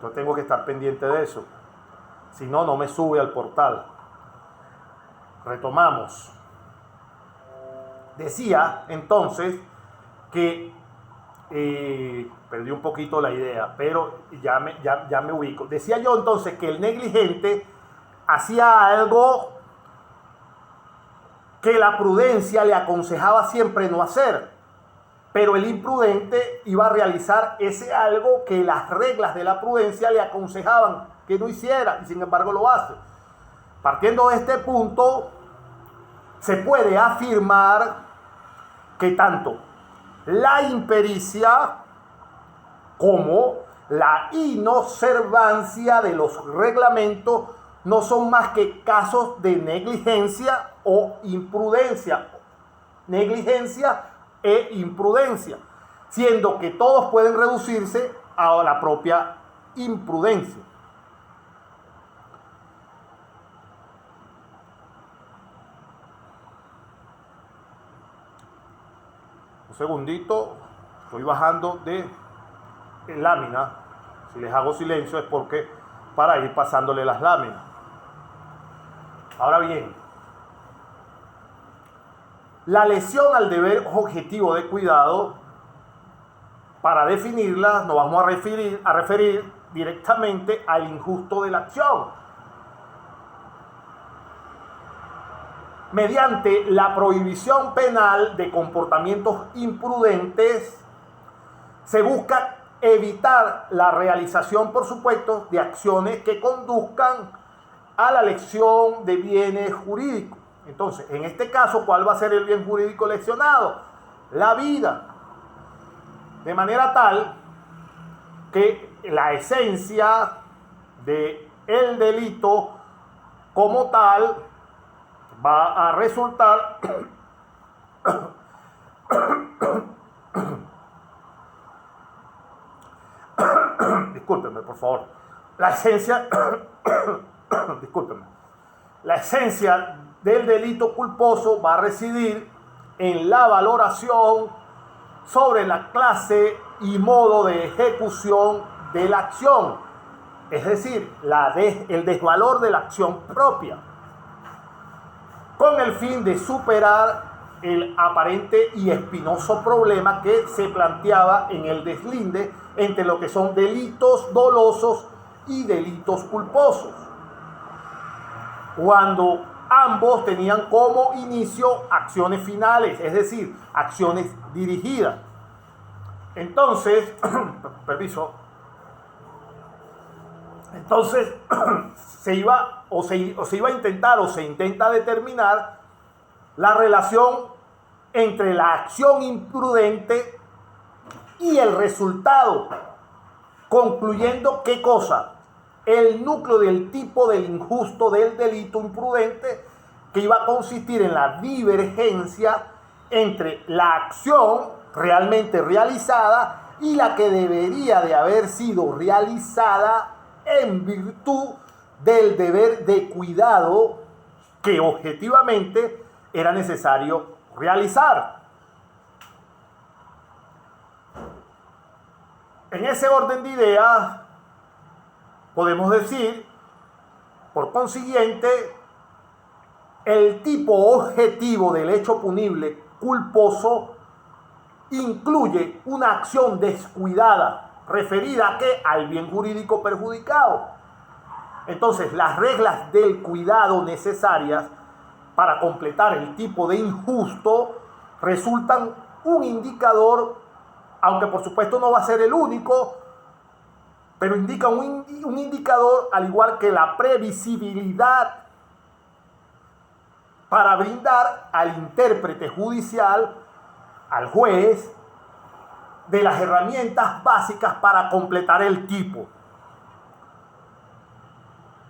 Yo tengo que estar pendiente de eso. Si no, no me sube al portal. Retomamos. Decía entonces que perdí un poquito la idea, pero ya me ubico. Decía yo entonces que el negligente hacía algo que la prudencia le aconsejaba siempre no hacer, pero el imprudente iba a realizar ese algo que las reglas de la prudencia le aconsejaban que no hiciera, y sin embargo lo hace. Partiendo de este punto, se puede afirmar que tanto la impericia como la inobservancia de los reglamentos no son más que casos de negligencia o imprudencia. Negligencia e imprudencia, siendo que todos pueden reducirse a la propia imprudencia. Un segundito, estoy bajando de lámina. Si les hago silencio es porque para ir pasándole las láminas. Ahora bien, la lesión al deber objetivo de cuidado, para definirla, nos vamos a referir directamente al injusto de la acción. Mediante la prohibición penal de comportamientos imprudentes, se busca evitar la realización, por supuesto, de acciones que conduzcan a la lección de bienes jurídicos. Entonces, en este caso, ¿cuál va a ser el bien jurídico leccionado? La vida. De manera tal que la esencia del delito como tal va a resultar discúlpenme, por favor. La esencia discúlpenme. La esencia del delito culposo va a residir en la valoración sobre la clase y modo de ejecución de la acción, es decir, el desvalor de la acción propia, con el fin de superar el aparente y espinoso problema que se planteaba en el deslinde entre lo que son delitos dolosos y delitos culposos, cuando ambos tenían como inicio acciones finales, es decir, acciones dirigidas. Entonces, permiso. Entonces, se iba a intentar o se intenta determinar la relación entre la acción imprudente y el resultado, concluyendo ¿qué cosa? El núcleo del tipo del injusto del delito imprudente, que iba a consistir en la divergencia entre la acción realmente realizada y la que debería de haber sido realizada en virtud del deber de cuidado que objetivamente era necesario realizar. En ese orden de ideas, podemos decir, por consiguiente, el tipo objetivo del hecho punible culposo incluye una acción descuidada referida al bien jurídico perjudicado. Entonces, las reglas del cuidado necesarias para completar el tipo de injusto resultan un indicador, aunque por supuesto no va a ser el único, pero indica un indicador, al igual que la previsibilidad, para brindar al intérprete judicial, al juez, de las herramientas básicas para completar el tipo.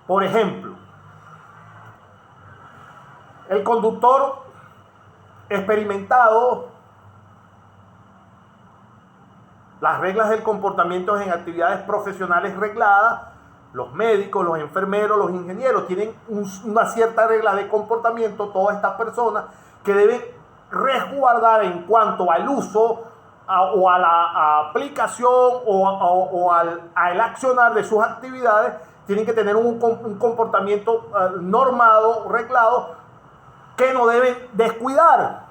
Por ejemplo, el conductor experimentado, las reglas del comportamiento en actividades profesionales regladas, los médicos, los enfermeros, los ingenieros tienen una cierta regla de comportamiento, todas estas personas que deben resguardar en cuanto al uso o a la aplicación o al accionar de sus actividades, tienen que tener un comportamiento normado, reglado, que no deben descuidar.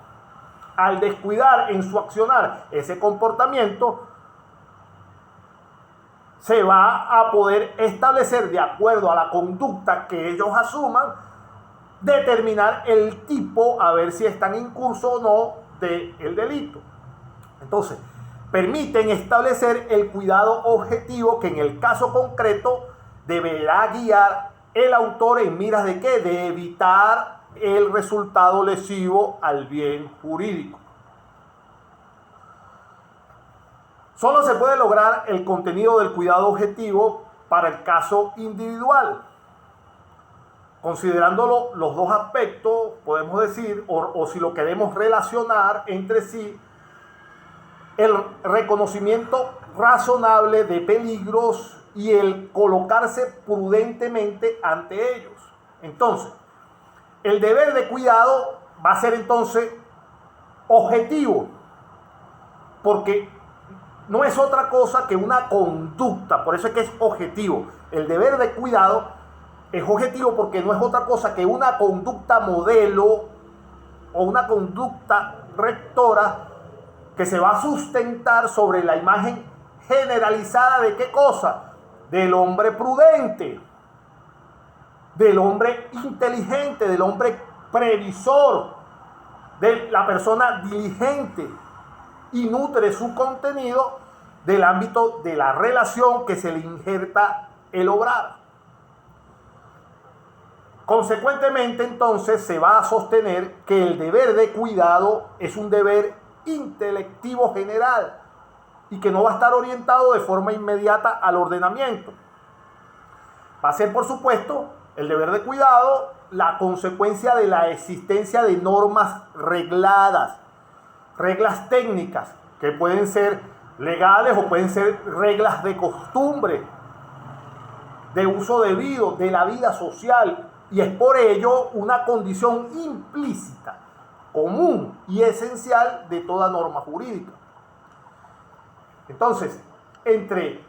Al descuidar en su accionar ese comportamiento, se va a poder establecer, de acuerdo a la conducta que ellos asuman, determinar el tipo, a ver si están en curso o no del delito. Entonces, permiten establecer el cuidado objetivo que en el caso concreto deberá guiar el autor en miras de ¿qué? De evitar el resultado lesivo al bien jurídico. Solo se puede lograr el contenido del cuidado objetivo para el caso individual. Considerándolo los dos aspectos, podemos decir, o si lo queremos relacionar entre sí, el reconocimiento razonable de peligros y el colocarse prudentemente ante ellos. Entonces, el deber de cuidado va a ser entonces objetivo, porque no es otra cosa que una conducta, por eso es que es objetivo. El deber de cuidado es objetivo porque no es otra cosa que una conducta modelo o una conducta rectora que se va a sustentar sobre la imagen generalizada de ¿qué cosa? Del hombre prudente, del hombre inteligente, del hombre previsor, de la persona diligente, y nutre su contenido del ámbito de la relación que se le injerta el obrar. Consecuentemente, entonces, se va a sostener que el deber de cuidado es un deber intelectivo general y que no va a estar orientado de forma inmediata al ordenamiento. Va a ser, por supuesto, el deber de cuidado la consecuencia de la existencia de normas regladas, reglas técnicas que pueden ser legales o pueden ser reglas de costumbre, de uso debido, de la vida social, y es por ello una condición implícita, común y esencial de toda norma jurídica. Entonces, entre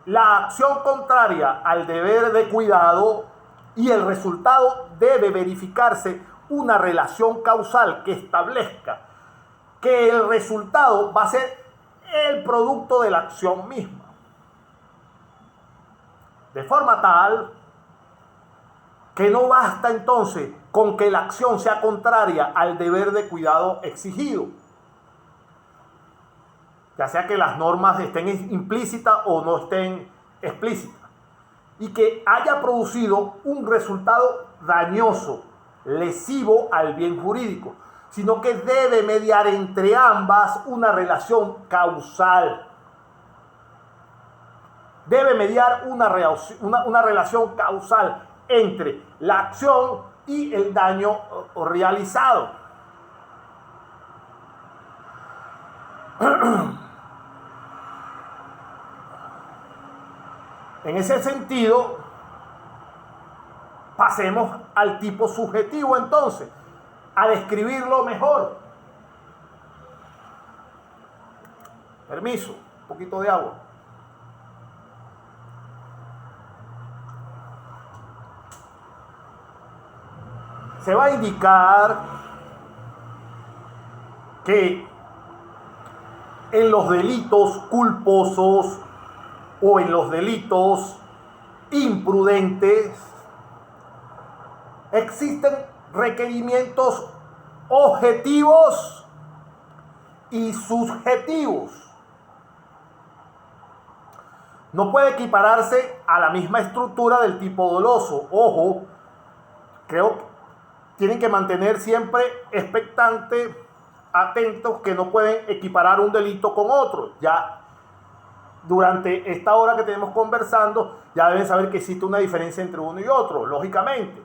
la acción contraria al deber de cuidado y el resultado debe verificarse una relación causal que establezca que el resultado va a ser el producto de la acción misma. De forma tal que no basta entonces con que la acción sea contraria al deber de cuidado exigido, ya sea que las normas estén implícitas o no estén explícitas, y que haya producido un resultado dañoso, lesivo al bien jurídico, sino que debe mediar entre ambas una relación causal. Debe mediar una relación causal entre la acción y el daño realizado. En ese sentido, pasemos al tipo subjetivo entonces, a describirlo mejor. Permiso, un poquito de agua. Se va a indicar que en los delitos culposos o en los delitos imprudentes existen requerimientos objetivos y subjetivos. No puede equipararse a la misma estructura del tipo doloso. Ojo, creo que tienen que mantener siempre expectantes, atentos, que no pueden equiparar un delito con otro. Ya durante esta hora que tenemos conversando, ya deben saber que existe una diferencia entre uno y otro, lógicamente.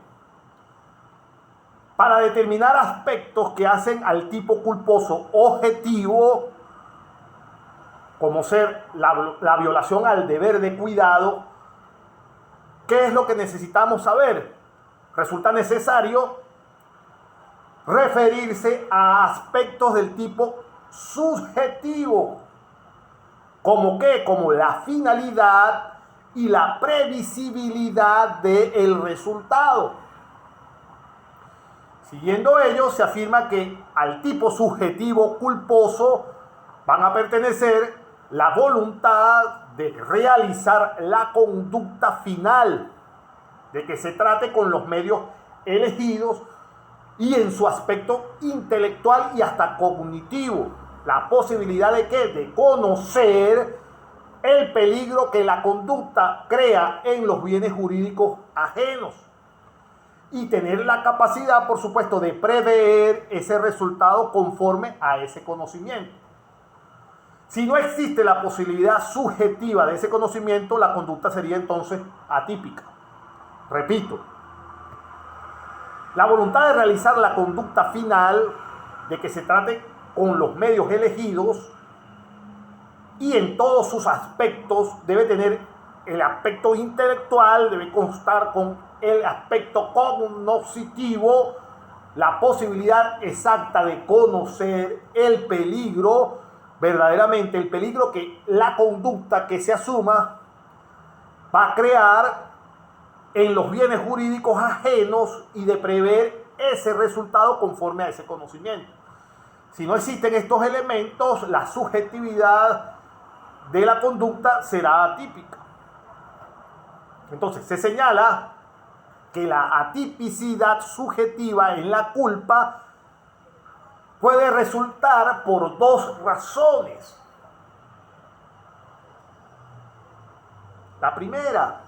Para determinar aspectos que hacen al tipo culposo objetivo, como ser la violación al deber de cuidado, ¿qué es lo que necesitamos saber? Resulta necesario referirse a aspectos del tipo subjetivo. ¿Como qué? Como la finalidad y la previsibilidad del resultado. Siguiendo ello, se afirma que al tipo subjetivo culposo van a pertenecer la voluntad de realizar la conducta final, de que se trate con los medios elegidos y en su aspecto intelectual y hasta cognitivo. La posibilidad de ¿qué? De conocer el peligro que la conducta crea en los bienes jurídicos ajenos y tener la capacidad, por supuesto, de prever ese resultado conforme a ese conocimiento. Si no existe la posibilidad subjetiva de ese conocimiento, la conducta sería entonces atípica. Repito, la voluntad de realizar la conducta final, de que se trate con los medios elegidos y en todos sus aspectos, debe tener el aspecto intelectual, debe constar con el aspecto cognoscitivo, la posibilidad exacta de conocer el peligro, verdaderamente el peligro que la conducta que se asuma va a crear en los bienes jurídicos ajenos y de prever ese resultado conforme a ese conocimiento. Si no existen estos elementos, la subjetividad de la conducta será atípica. Entonces, se señala que la atipicidad subjetiva en la culpa puede resultar por dos razones. La primera,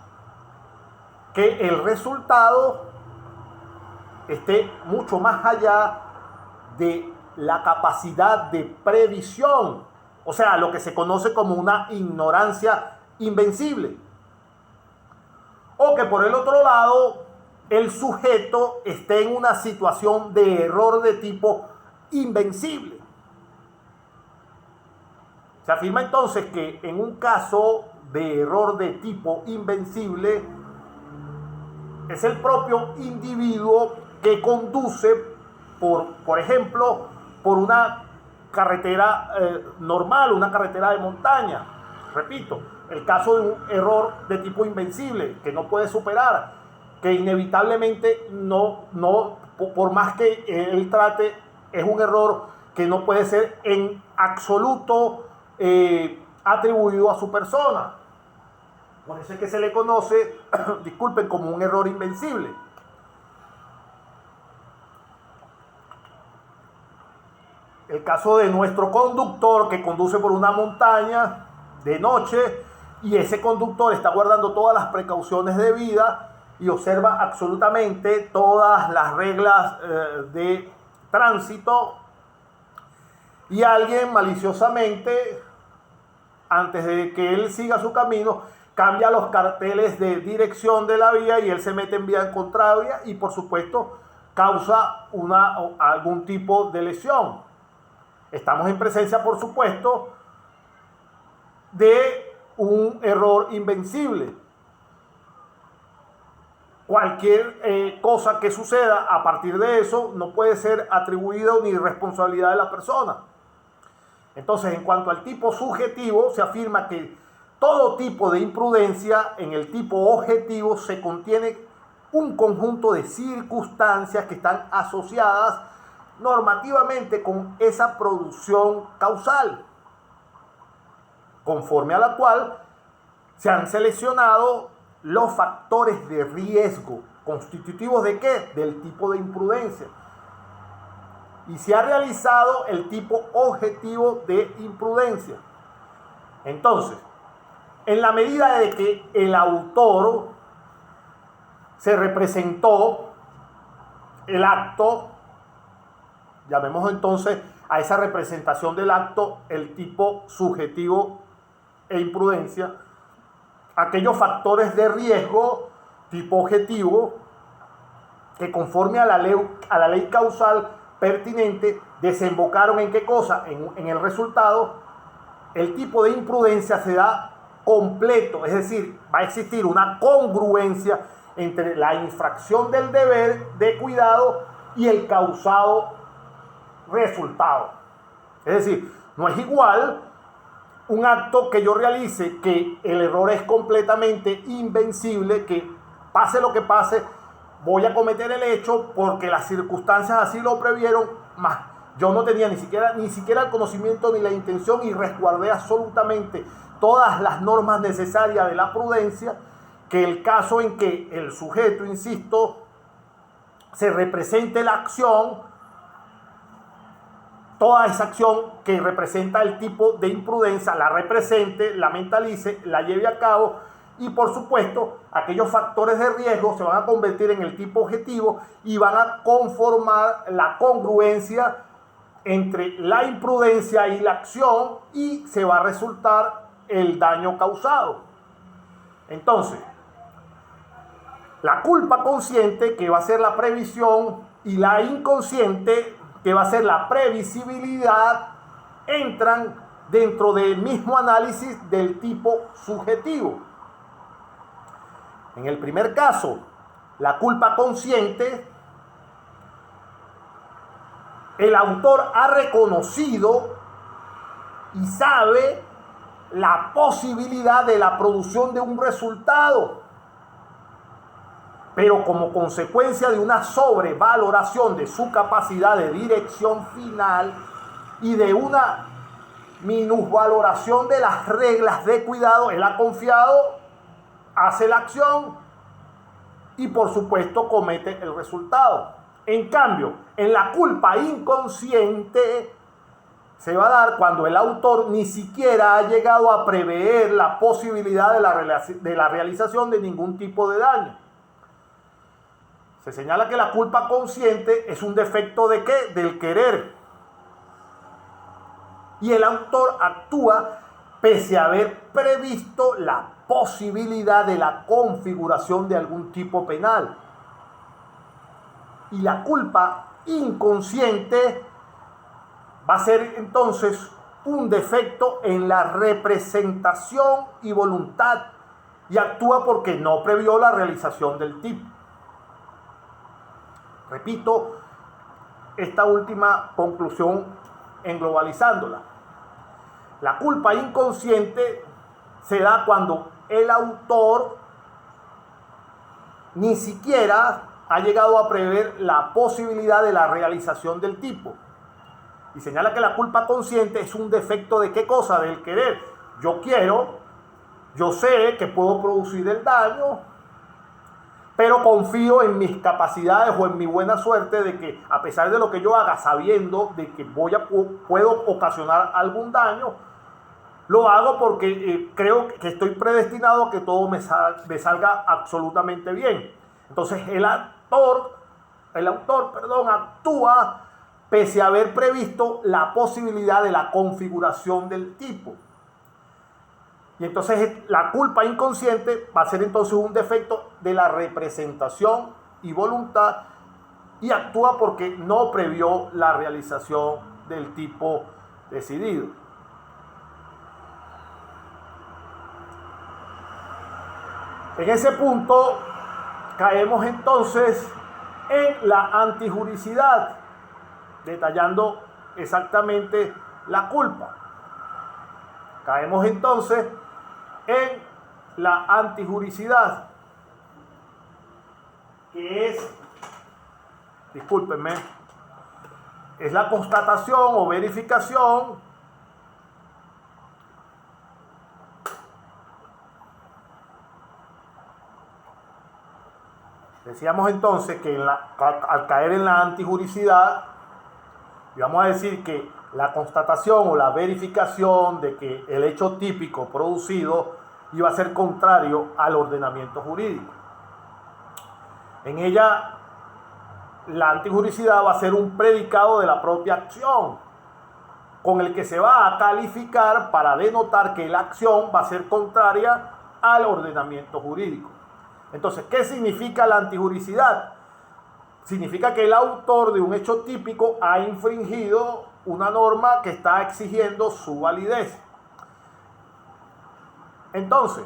que el resultado esté mucho más allá de la capacidad de previsión, o sea, lo que se conoce como una ignorancia invencible. O que por el otro lado, el sujeto esté en una situación de error de tipo invencible. Se afirma entonces que en un caso de error de tipo invencible, es el propio individuo que conduce por ejemplo, por una carretera normal, una carretera de montaña. Repito, el caso de un error de tipo invencible que no puede superar, que inevitablemente por más que él trate, es un error que no puede ser en absoluto atribuido a su persona. Por eso es que se le conoce, disculpen, como un error invencible. El caso de nuestro conductor que conduce por una montaña de noche y ese conductor está guardando todas las precauciones de vida y observa absolutamente todas las reglas de tránsito, y alguien maliciosamente, antes de que él siga su camino, cambia los carteles de dirección de la vía y él se mete en vía contraria y por supuesto causa algún tipo de lesión. Estamos en presencia, por supuesto, de un error invencible. Cualquier cosa que suceda a partir de eso no puede ser atribuido ni responsabilidad de la persona. Entonces, en cuanto al tipo subjetivo, se afirma que todo tipo de imprudencia en el tipo objetivo se contiene un conjunto de circunstancias que están asociadas normativamente con esa producción causal, conforme a la cual se han seleccionado los factores de riesgo, constitutivos ¿de qué? Del tipo de imprudencia. Y se ha realizado el tipo objetivo de imprudencia. Entonces, en la medida de que el autor se representó el acto, llamemos entonces a esa representación del acto el tipo subjetivo e imprudencia, aquellos factores de riesgo tipo objetivo que conforme a la ley causal pertinente desembocaron en qué cosa, en el resultado. El tipo de imprudencia se da completo, es decir, va a existir una congruencia entre la infracción del deber de cuidado y el causado resultado. Es decir, no es igual un acto que yo realice, que el error es completamente invencible, que pase lo que pase, voy a cometer el hecho porque las circunstancias así lo previeron, más yo no tenía ni siquiera el conocimiento ni la intención y resguardé absolutamente todas las normas necesarias de la prudencia, que el caso en que el sujeto, insisto, se represente la acción, toda esa acción que representa el tipo de imprudencia, la represente, la mentalice, la lleve a cabo, y por supuesto aquellos factores de riesgo se van a convertir en el tipo objetivo y van a conformar la congruencia entre la imprudencia y la acción, y se va a resultar el daño causado. Entonces, la culpa consciente, que va a ser la previsión, y la inconsciente, que va a ser la previsibilidad, entran dentro del mismo análisis del tipo subjetivo. En el primer caso, la culpa consciente, el autor ha reconocido y sabe la posibilidad de la producción de un resultado, pero como consecuencia de una sobrevaloración de su capacidad de dirección final y de una minusvaloración de las reglas de cuidado, él ha confiado, hace la acción y por supuesto comete el resultado. En cambio, en la culpa inconsciente se va a dar cuando el autor ni siquiera ha llegado a prever la posibilidad de la realización de ningún tipo de daño. Se señala que la culpa consciente es un defecto ¿de qué? Del querer. Y el autor actúa pese a haber previsto la posibilidad de la configuración de algún tipo penal. Y la culpa inconsciente va a ser entonces un defecto en la representación y voluntad, y actúa porque no previó la realización del tipo. Repito esta última conclusión englobalizándola. La culpa inconsciente se da cuando el autor ni siquiera ha llegado a prever la posibilidad de la realización del tipo. Y señala que la culpa consciente es un defecto ¿de qué cosa? Del querer. Yo quiero, yo sé que puedo producir el daño, pero confío en mis capacidades o en mi buena suerte de que a pesar de lo que yo haga, sabiendo de que puedo ocasionar algún daño, lo hago porque creo que estoy predestinado a que todo me salga absolutamente bien. Entonces el autor actúa pese a haber previsto la posibilidad de la configuración del tipo. Y entonces la culpa inconsciente va a ser entonces un defecto de la representación y voluntad, y actúa porque no previó la realización del tipo decidido. En ese punto caemos entonces en la antijuricidad, detallando exactamente la culpa. Caemos entonces en la antijuricidad, que es, discúlpenme, es la constatación o verificación decíamos entonces que al caer en la antijuricidad, y vamos a decir que la constatación o la verificación de que el hecho típico producido iba a ser contrario al ordenamiento jurídico. En ella, la antijuricidad va a ser un predicado de la propia acción, con el que se va a calificar para denotar que la acción va a ser contraria al ordenamiento jurídico. Entonces, ¿qué significa la antijuricidad? Significa que el autor de un hecho típico ha infringido una norma que está exigiendo su validez. Entonces,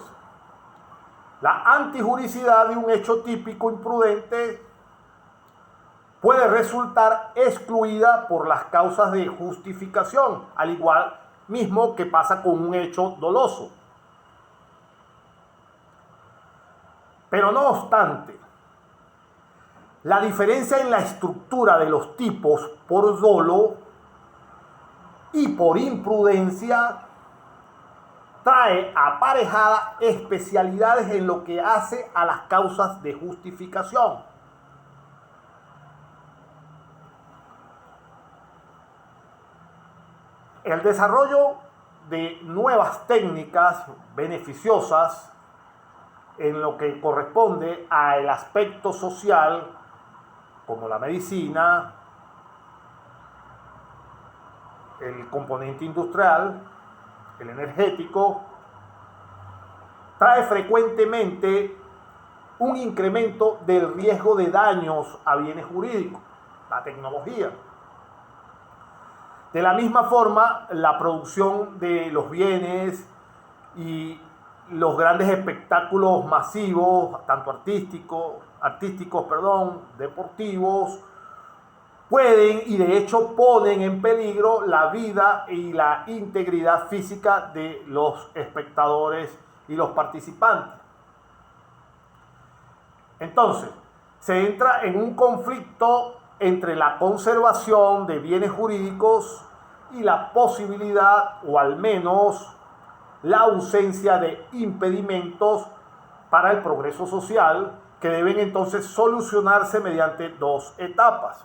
la antijuricidad de un hecho típico imprudente puede resultar excluida por las causas de justificación, al igual mismo que pasa con un hecho doloso. Pero no obstante, la diferencia en la estructura de los tipos por dolo y por imprudencia trae aparejada especialidades en lo que hace a las causas de justificación. El desarrollo de nuevas técnicas beneficiosas en lo que corresponde al aspecto social, como la medicina, el componente industrial, el energético, trae frecuentemente un incremento del riesgo de daños a bienes jurídicos, la tecnología. De la misma forma, la producción de los bienes y los grandes espectáculos masivos, tanto artísticos, deportivos, pueden y de hecho ponen en peligro la vida y la integridad física de los espectadores y los participantes. Entonces, se entra en un conflicto entre la conservación de bienes jurídicos y la posibilidad, o al menos la ausencia de impedimentos para el progreso social, que deben entonces solucionarse mediante dos etapas.